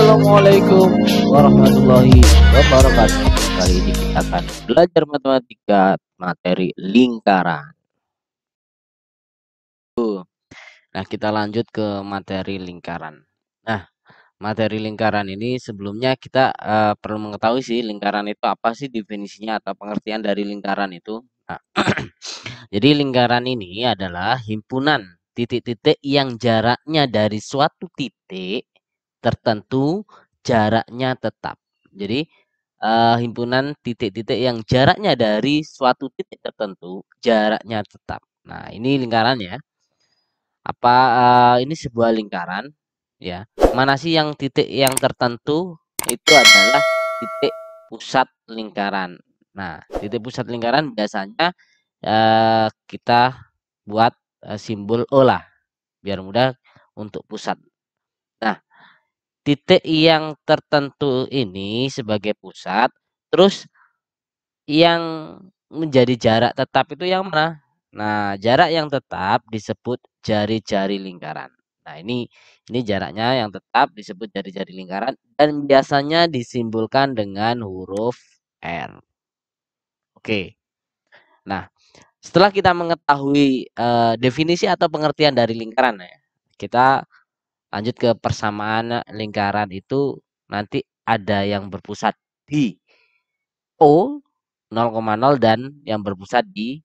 Assalamualaikum warahmatullahi wabarakatuh. Kali ini kita akan belajar matematika materi lingkaran. Nah, kita lanjut ke materi lingkaran. Nah, materi lingkaran ini sebelumnya kita perlu mengetahui sih lingkaran itu apa sih, definisinya atau pengertian dari lingkaran itu. Nah, jadi lingkaran ini adalah himpunan titik-titik yang jaraknya dari suatu titik tertentu jaraknya tetap. Jadi himpunan titik-titik yang jaraknya dari suatu titik tertentu jaraknya tetap. Nah, ini lingkaran ya. Apa ini sebuah lingkaran ya. Mana sih yang titik yang tertentu itu adalah titik pusat lingkaran. Nah, titik pusat lingkaran biasanya kita buat simbol O lah biar mudah untuk pusat. Nah, titik yang tertentu ini sebagai pusat, terus yang menjadi jarak tetap itu yang mana? Nah, jarak yang tetap disebut jari-jari lingkaran. Nah, ini jaraknya yang tetap disebut jari-jari lingkaran dan biasanya disimbolkan dengan huruf R. Oke. Nah, setelah kita mengetahui definisi atau pengertian dari lingkaran ya, kita lanjut ke persamaan lingkaran itu nanti ada yang berpusat di O 0,0 dan yang berpusat di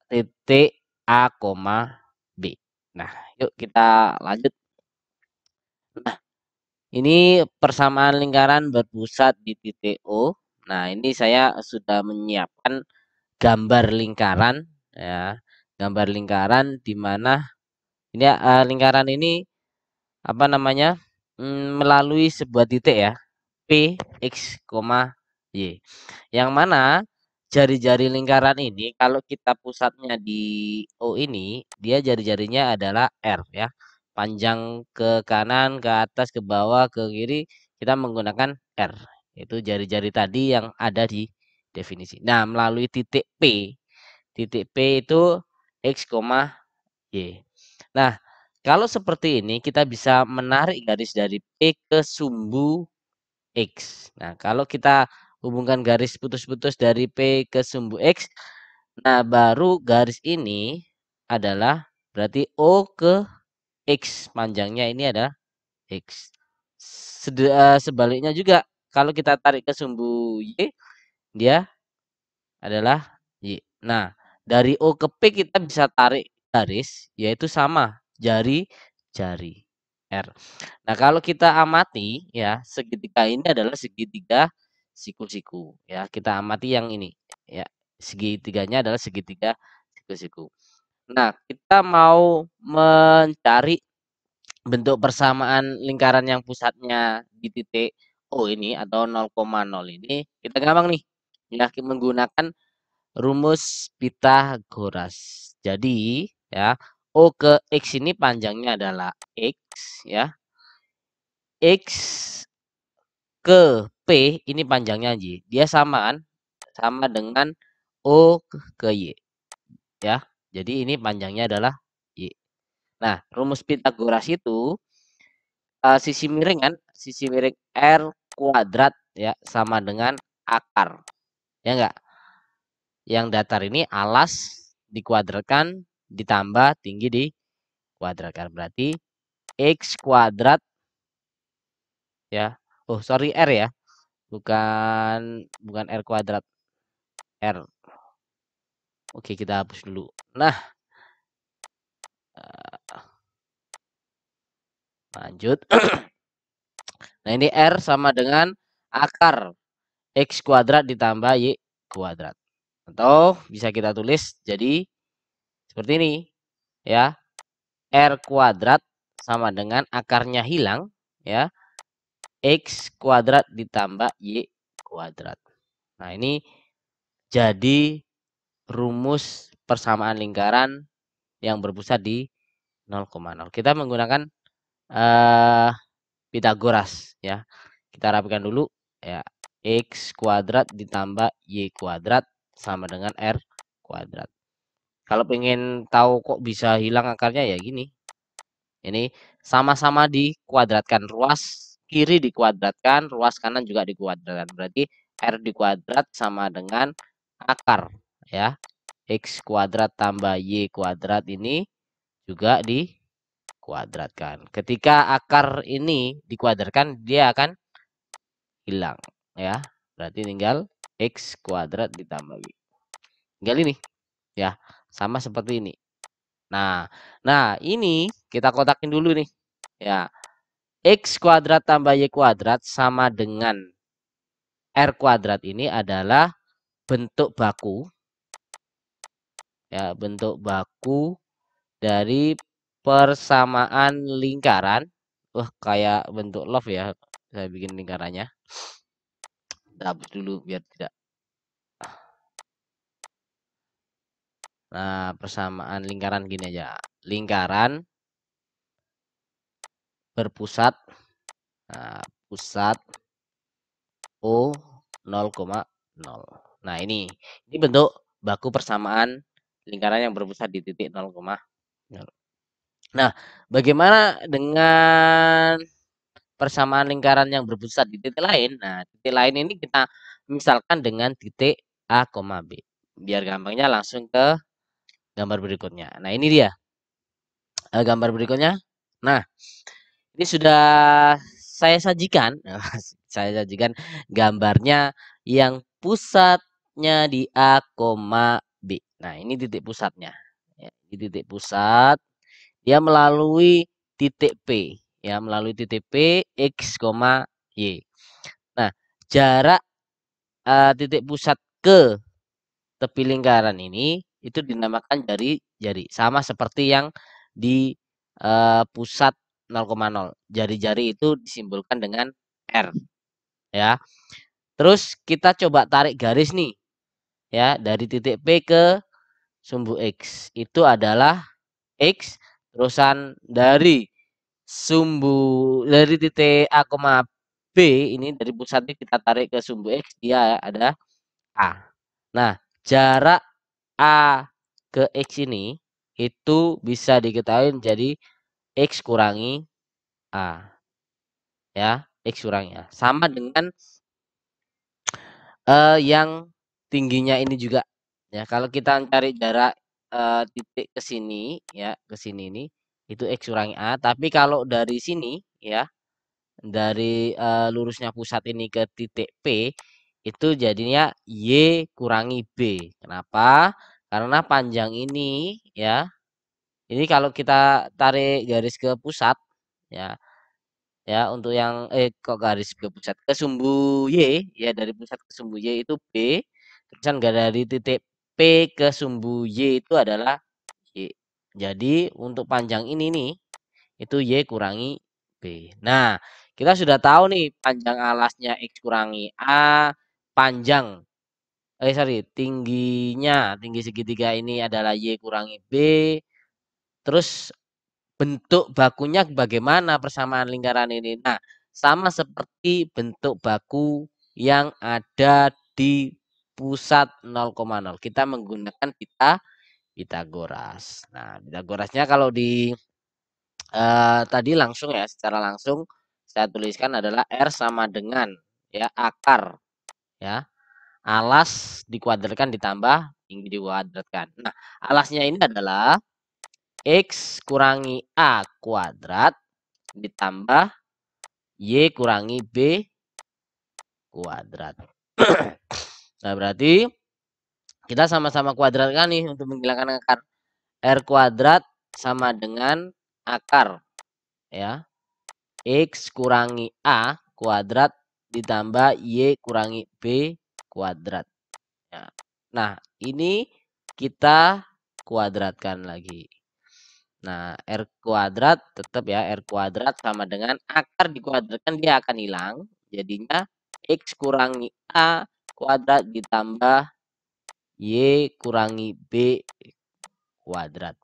titik A, B. Nah, yuk kita lanjut. Nah, ini persamaan lingkaran berpusat di titik O. Nah, ini saya sudah menyiapkan gambar lingkaran ya. Gambar lingkaran di mana ini lingkaran ini apa namanya? Melalui sebuah titik ya. P, X, Y. Yang mana jari-jari lingkaran ini kalau kita pusatnya di O ini, dia jari-jarinya adalah R ya. Panjang ke kanan, ke atas, ke bawah, ke kiri, kita menggunakan R. Itu jari-jari tadi yang ada di definisi. Nah, melalui titik P. Titik P itu X, Y. Nah, kalau seperti ini kita bisa menarik garis dari P ke sumbu X. Nah, kalau kita hubungkan garis putus-putus dari P ke sumbu X, nah baru garis ini adalah berarti O ke X. Panjangnya ini adalah X. Sebaliknya juga kalau kita tarik ke sumbu Y, dia adalah Y. Nah, dari O ke P kita bisa tarik garis, yaitu sama jari-jari R. Nah, kalau kita amati ya, segitiga ini adalah segitiga siku-siku ya. Kita amati yang ini ya. Segitiganya adalah segitiga siku-siku. Nah, kita mau mencari bentuk persamaan lingkaran yang pusatnya di titik O ini atau 0,0 ini, kita gampang nih. Ya, menggunakan rumus Pitagoras. Jadi, ya, O ke X ini panjangnya adalah X ya. X ke P ini panjangnya Y. Dia sama kan? Sama dengan O ke Y. Ya. Jadi ini panjangnya adalah Y. Nah, rumus Pitagoras itu sisi miring kan? Sisi miring R kuadrat ya sama dengan akar. Ya enggak? Yang datar ini alas dikuadratkan ditambah tinggi dikuadratkan. Berarti X kuadrat ya. Oh, sorry R ya. Bukan R kuadrat. R. Oke, kita hapus dulu. Nah, lanjut. Nah, ini R sama dengan akar X kuadrat ditambah Y kuadrat. Atau bisa kita tulis jadi seperti ini. Ya. R kuadrat sama dengan akarnya hilang. Ya. X kuadrat ditambah Y kuadrat. Nah, ini jadi rumus persamaan lingkaran yang berpusat di 0,0. Kita menggunakan Pitagoras ya. Kita rapikan dulu ya. X kuadrat ditambah Y kuadrat sama dengan R kuadrat. Kalau pengen tahu kok bisa hilang akarnya ya gini. Ini sama-sama dikuadratkan. Ruas kiri dikuadratkan, ruas kanan juga dikuadratkan. Berarti R dikuadrat sama dengan akar ya. X kuadrat tambah Y kuadrat ini juga dikuadratkan. Ketika akar ini dikuadratkan, dia akan hilang ya. Berarti tinggal X kuadrat ditambah Y. Tinggal ini ya. Sama seperti ini. Nah, ini kita kotakin dulu nih. Ya. X kuadrat tambah Y kuadrat sama dengan R kuadrat ini adalah bentuk baku. Ya, bentuk baku dari persamaan lingkaran. Wah, kayak bentuk love ya. Saya bikin lingkarannya. Hapus dulu biar tidak. Nah, persamaan lingkaran gini aja. Lingkaran berpusat. Nah, pusat O 0,0. Nah, ini bentuk baku persamaan lingkaran yang berpusat di titik 0,0. Nah, bagaimana dengan persamaan lingkaran yang berpusat di titik lain? Nah, titik lain ini kita misalkan dengan titik A, B. Biar gampangnya langsung ke gambar berikutnya. Nah, ini dia gambar berikutnya. Nah, ini sudah saya sajikan. Saya sajikan gambarnya yang pusatnya di A, B. Nah, ini titik pusatnya. Ya, ini titik pusat. Dia melalui titik P. Ya, melalui titik P, X, Y. Nah, jarak titik pusat ke tepi lingkaran ini itu dinamakan jari-jari. Sama seperti yang di pusat 0,0. Jari-jari itu disimbolkan dengan R. Ya. Terus kita coba tarik garis nih. Ya, dari titik P ke sumbu X. Itu adalah X. Terusan dari titik A, B ini dari pusatnya kita tarik ke sumbu X, dia ada A. Nah, jarak A ke X ini itu bisa diketahui jadi X kurangi A. Ya, X kurangi A. Sama dengan yang tingginya ini juga. Ya, kalau kita cari jarak titik ke sini ya, ke sini ini itu X kurangi A, tapi kalau dari sini ya, dari lurusnya pusat ini ke titik P itu jadinya Y kurangi B. Kenapa? Karena panjang ini ya. Ini kalau kita tarik garis ke pusat ya, ya untuk yang kok garis ke pusat ke sumbu Y ya, dari pusat ke sumbu Y itu B. Terusan dari titik P ke sumbu Y itu adalah Y. Jadi untuk panjang ini nih itu Y kurangi B. Nah, kita sudah tahu nih panjang alasnya X kurangi A, panjang tinggi segitiga ini adalah Y kurangi B. Terus bentuk bakunya bagaimana persamaan lingkaran ini? Nah, sama seperti bentuk baku yang ada di pusat 0,0. Kita menggunakan Pitagoras. Nah, Pitagorasnya kalau di tadi langsung ya, secara langsung saya tuliskan adalah R sama dengan ya akar ya. Alas dikuadratkan ditambah tinggi dikuadratkan. Nah, alasnya ini adalah X kurangi A kuadrat ditambah Y kurangi B kuadrat. Nah, berarti kita sama-sama kuadratkan nih untuk menghilangkan akar. R kuadrat sama dengan akar ya. X kurangi A kuadrat ditambah Y kurangi B kuadrat. Ya. Nah, ini kita kuadratkan lagi. Nah, R kuadrat tetap ya, R kuadrat sama dengan akar dikuadratkan dia akan hilang. Jadinya X kurangi A kuadrat ditambah Y kurangi B kuadrat.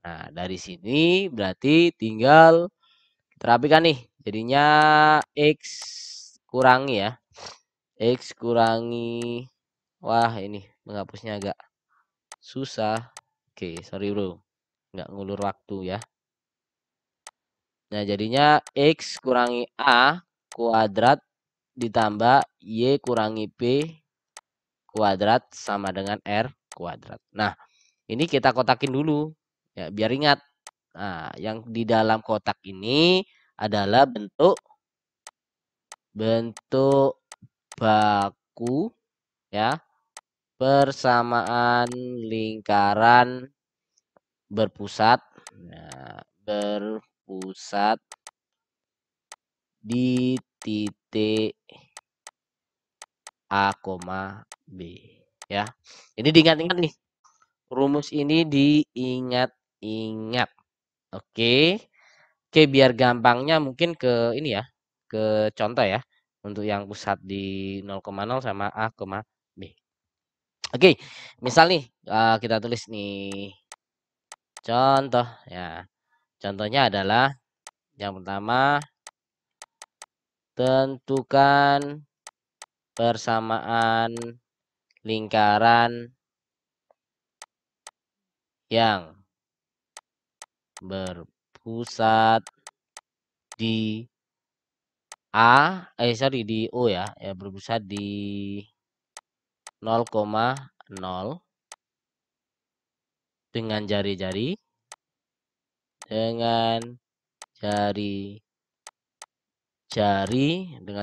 Nah, dari sini berarti tinggal terapikan nih. Jadinya X kurangi ya. X kurangi. Wah, ini menghapusnya agak susah. Oke, sorry bro. Nggak ngulur waktu ya. Nah, jadinya X kurangi A kuadrat ditambah Y kurangi B kuadrat sama dengan R kuadrat. Nah, ini kita kotakin dulu ya biar ingat. Nah, yang di dalam kotak ini adalah bentuk baku ya, persamaan lingkaran berpusat. Nah, berpusat di titik A, B ya. Ini diingat-ingat nih. Rumus ini diingat-ingat. Oke. Oke, biar gampangnya mungkin ke ini ya, ke contoh ya. Untuk yang pusat di 0,0 sama A, B. Oke, misal nih kita tulis nih contoh ya. Contohnya adalah yang pertama, tentukan persamaan lingkaran yang berpusat di di O ya, berpusat di 0,0 dengan jari-jari dengan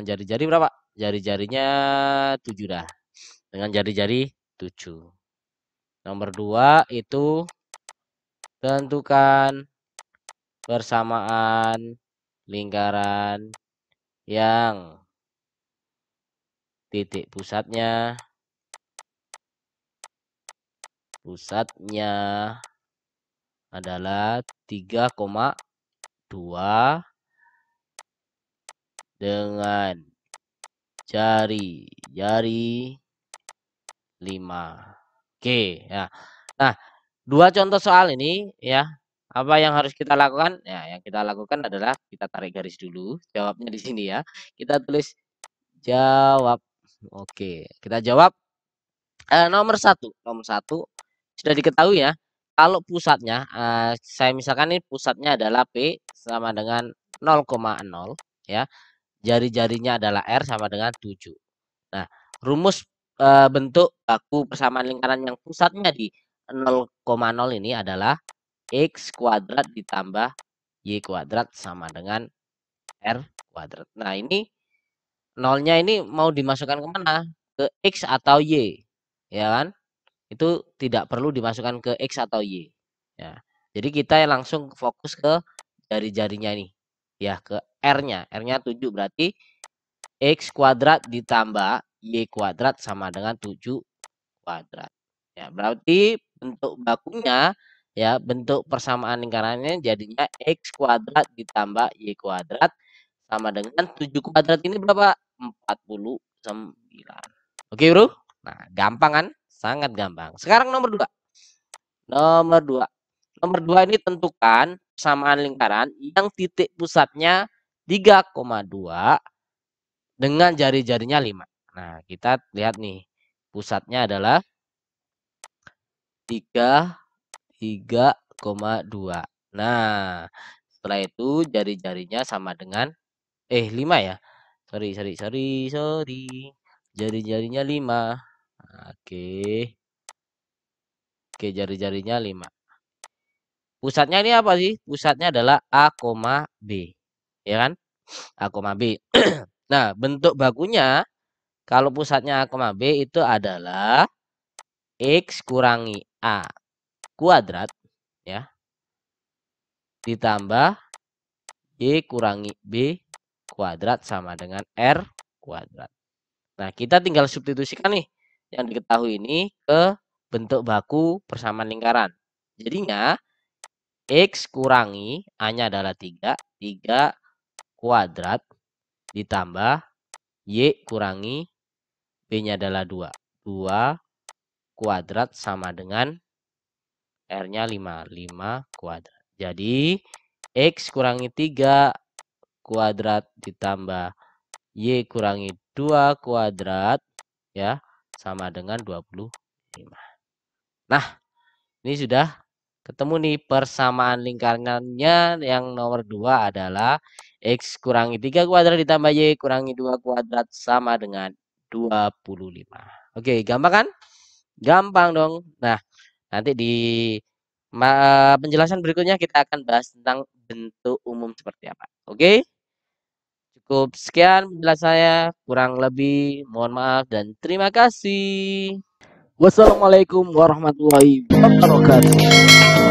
jari-jari berapa? Jari-jarinya 7 dah. Dengan jari-jari 7. Nomor 2 itu tentukan persamaan lingkaran yang titik pusatnya adalah 3,2 dengan jari-jari 5. Oke ya. Nah, dua contoh soal ini ya, apa yang harus kita lakukan? Ya, yang kita lakukan adalah kita tarik garis dulu, jawabnya di sini ya. Kita tulis jawab. Oke, kita jawab nomor satu sudah diketahui ya. Kalau pusatnya, saya misalkan ini pusatnya adalah P sama dengan 0,0 ya. Jari-jarinya adalah R sama dengan 7. Nah, rumus bentuk baku persamaan lingkaran yang pusatnya di 0,0 ini adalah X kuadrat ditambah Y kuadrat sama dengan R kuadrat. Nah, ini nolnya ini mau dimasukkan kemana? Ke X atau Y, ya kan? Itu tidak perlu dimasukkan ke X atau Y. Ya. Jadi kita langsung fokus ke jari-jarinya ini. Ya, ke R-nya. R-nya 7 berarti X kuadrat ditambah Y kuadrat sama dengan 7 kuadrat. Ya, berarti bentuk bakunya ya, bentuk persamaan lingkarannya jadinya X kuadrat ditambah Y kuadrat sama dengan 7 kuadrat ini berapa? 49. Oke, Bro? Nah, gampang kan? Sangat gampang. Sekarang nomor 2. Nomor 2. Nomor 2 ini tentukan persamaan lingkaran yang titik pusatnya 3,2 dengan jari-jarinya 5. Nah, kita lihat nih. Pusatnya adalah 3,2. Nah, setelah itu jari-jarinya sama dengan 5 ya. Sorry. Jari-jarinya 5. Oke. Oke, jari-jarinya 5. Pusatnya ini apa sih? Pusatnya adalah A, B. Ya kan? A, B. Nah, bentuk bakunya kalau pusatnya A, B itu adalah X kurangi A kuadrat ya, ditambah Y kurangi B kuadrat sama dengan R kuadrat. Nah, kita tinggal substitusikan nih yang diketahui ini ke bentuk baku persamaan lingkaran. Jadinya X kurangi A-nya adalah 3 kuadrat ditambah Y kurangi B-nya adalah 2 kuadrat sama dengan R-nya 5 kuadrat. Jadi X kurangi 3 kuadrat ditambah Y kurangi 2 kuadrat ya sama dengan 25. Nah, ini sudah Ketemu nih persamaan lingkarannya yang nomor 2 adalah X kurangi 3 kuadrat ditambah Y kurangi 2 kuadrat sama dengan 25. Oke, gampang kan? Gampang dong. Nah, nanti di penjelasan berikutnya kita akan bahas tentang bentuk umum seperti apa. Oke? Cukup sekian penjelasan saya, kurang lebih mohon maaf dan terima kasih. Wassalamualaikum warahmatullahi wabarakatuh.